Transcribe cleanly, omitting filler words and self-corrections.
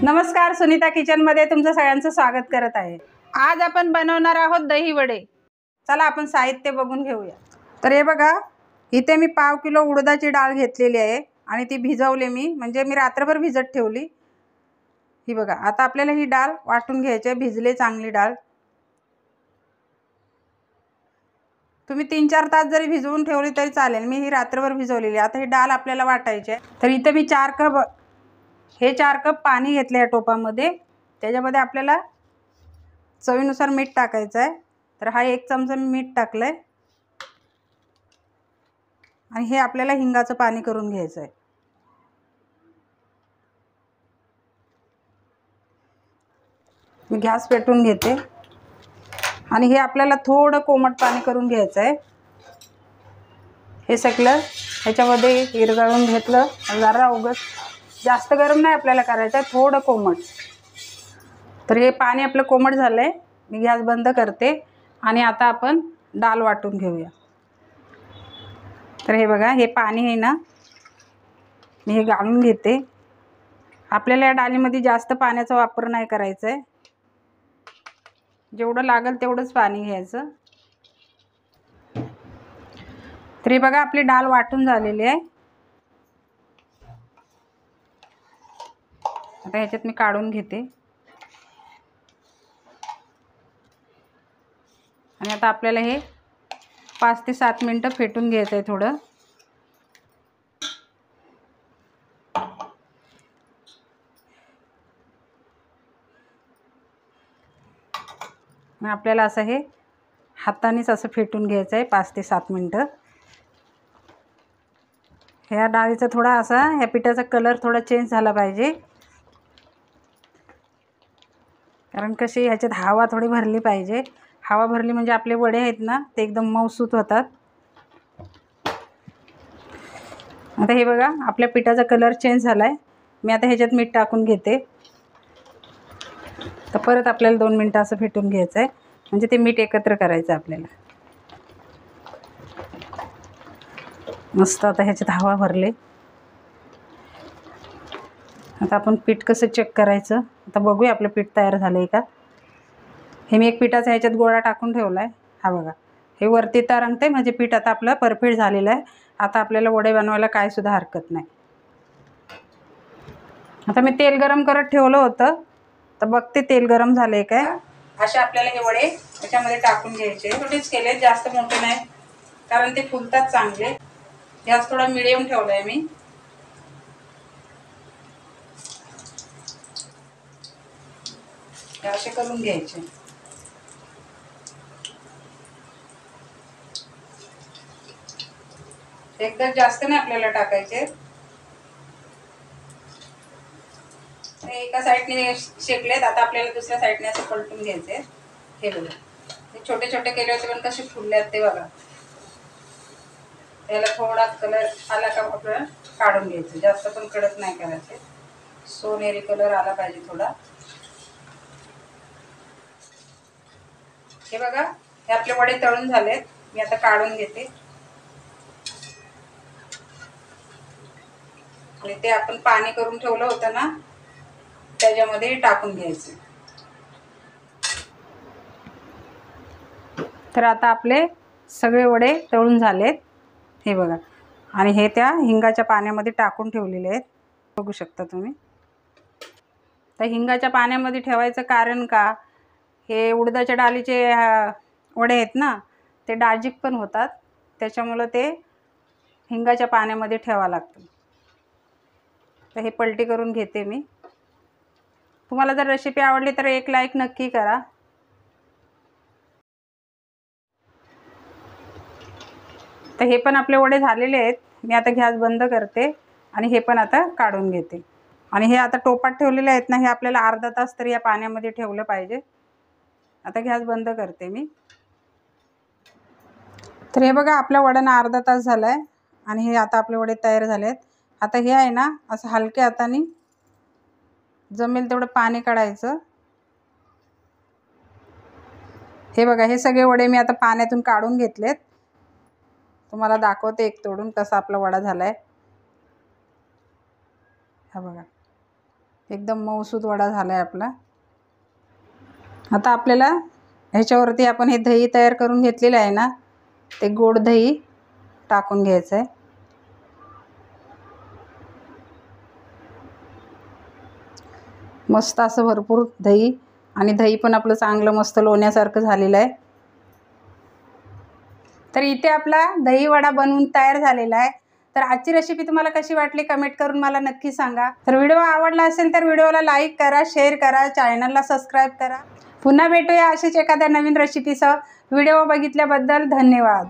नमस्कार, सुनीता किचनमध्ये तुमचं सगळ्यांचं स्वागत करत आहे। आज आपण बनवणार आहोत दही वडे। चला आपण साहित्य बघून घेऊया। तर हे बघा, इथे मी पाव किलो उडदाची डाळ घेतलेली आहे आणि ती भिजवले मी, म्हणजे मी रात्रभर भिजत ठेवली। ही बघा, आता आपल्याला ही डाळ वाटून घ्यायची आहे। भिजले चांगली डाळ। तुम्ही 3-4 तास जरी भिजवून ठेवली तरी चालेल। मी ही रात्रभर भिजवलेली। आता ही डाळ आपल्याला वाटायची आहे। तर इथे मी 4 कप पाणी घेतले या टोपामध्ये। त्याच्यामध्ये आपल्याला चवीनुसार मीठ टाकायचं आहे। तर हा 1 चमचा मी मीठ टाकलंय आणि हे आपल्याला हिंगाचं पाणी करून घ्यायचं आहे। मी गॅस पेटवून घेते आणि हे आपल्याला थोडं कोमट पाणी करून घ्यायचं आहे। हे सगळं ह्याच्यामध्ये विरघळून घेतलं। जरा उगाच जास्त गरम नाही आपल्याला करायचं, थोडं कोमट। तर हे पाणी आपलं कोमट झालंय। मी गॅस बंद करते आणि आता आपण डाळ वाटून घेऊया। तर हे बघा, हे पाणी आहे ना, मी हे गाळून घेते। आपल्याला या डाळीमध्ये जास्त पाण्याचा वापर नाही करायचा आहे। जेवढं लागेल तेवढंच पाणी घ्यायचं। तर हे बघा, आपली डाळ वाटून झालेली आहे। आता ह्याच्यात मी काढून घेते आणि आता आपल्याला हे 5 ते 7 मिनिटं फेटून घ्यायचं आहे थोडं। मग आपल्याला असं हे हातानेच असं फेटून घ्यायचं आहे 5 ते 7 मिनिटं। ह्या डाळीचा थोडा असा, ह्या पिठाचा कलर थोडा चेंज झाला पाहिजे, कारण कशी ह्याच्यात हवा थोडी भरली पाहिजे। हवा भरली म्हणजे आपले वडे आहेत ना, ते एकदम मऊसूत होतात। आता हे बघा, आपल्या पिठाचा कलर चेंज झालाय। मी आता ह्याच्यात मीठ टाकून घेते। तर परत आपल्याला 2 मिनिटं असं फेटून घ्यायचं आहे, म्हणजे ते मीठ एकत्र करायचं आपल्याला मस्त। आता ह्याच्यात हवा भरले। आता आपण पीठ कसं चेक करायचं, आता बघूया आपलं पीठ तयार झालंय का। हे मी एक पिठाचा ह्याच्यात गोळा टाकून ठेवलाय। हा बघा, हे वरती तरंगते, म्हणजे पीठ आता आपलं परफेक्ट झालेलं आहे। आता आपल्याला वडे बनवायला काय सुद्धा हरकत नाही। आता मी तेल गरम करत ठेवलं होतं, तर बघते तेल गरम झालंय काय। असे आपल्याला हे वडे त्याच्यामध्ये टाकून घ्यायचे। छोटेच केले, जास्त मोठे नाही, कारण ते फुलतात चांगले। गॅस थोडा मिडियम ठेवलाय मी। असे करून घ्यायचे। एकदम जास्त नाही आपल्याला टाकायचे। एका साईडने शेकलेत, आता आपल्याला दुसऱ्या साईडने असं पलटून घ्यायचे। हे बघा, हे छोटे छोटे केले होते पण कसे फुललेत ते बघा। त्याला थोडा कलर आला का आपल्याला काढून घ्यायचं। जास्त पण कडक नाही करायचे, सोनेरी कलर आला पाहिजे थोडा। हे बघा, हे आपले वडे तळून झालेत। मी आता काढून घेते आणि ते आपण पाणी करून ठेवलं होतं ना, त्याच्यामध्ये टाकून घ्यायचे। तर आता आपले सगळे वडे तळून झालेत। हे बघा, आणि हे त्या हिंगाच्या पाण्यामध्ये टाकून ठेवलेले आहेत, बघू शकता तुम्ही। तर हिंगाच्या पाण्यामध्ये ठेवायचं कारण का, हे उडदाच्या डाळीचे वडे आहेत ना, ते डाजीक पण होतात, त्याच्यामुळे ते हिंगाच्या पाण्यामध्ये ठेवावं लागतं। तर हे पलटी करून घेते मी। तुम्हाला जर रेसिपी आवडली तर एक लाईक नक्की करा। तर हे पण आपले वडे झालेले आहेत। मी आता गॅस बंद करते आणि हे पण आता काढून घेते। आणि हे आता टोपात ठेवलेले आहेत ना, हे आपल्याला अर्धा तास तरी या पाण्यामध्ये ठेवलं पाहिजे। आता गॅस बंद करते मी। तर हे बघा, आपल्या वड्यांना अर्धा तास झालाय आणि हे आता आपले वडे तयार झालेत। आता हे आहे ना, असं हलक्या हाताने जमेल तेवढं पाणी काढायचं। हे बघा, हे सगळे वडे मी आता पाण्यातून काढून घेतलेत। तुम्हाला दाखवते एक तोडून कसा आपला वडा झालाय। हा बघा, एकदम मऊसूत वडा झाला आहे आपला। आता आपल्याला ह्याच्यावरती आपण हे दही तयार करून घेतलेलं आहे ना, ते गोड दही टाकून घ्यायचं आहे। मस्त असं भरपूर दही, आणि दही पण आपलं चांगलं मस्त लोण्यासारखं झालेलं आहे। तर इथे आपला दही वडा बनवून तयार झालेला आहे। तर आजची रेसिपी तुम्हाला कशी वाटली कमेंट करून मला नक्की सांगा। तर व्हिडिओ आवडला असेल तर व्हिडिओला लाईक करा, शेअर करा, चॅनलला सबस्क्राईब करा। पुन्हा भेटूया अशीच एखाद्या नवीन रेसिपीसह। व्हिडिओ बघितल्याबद्दल धन्यवाद।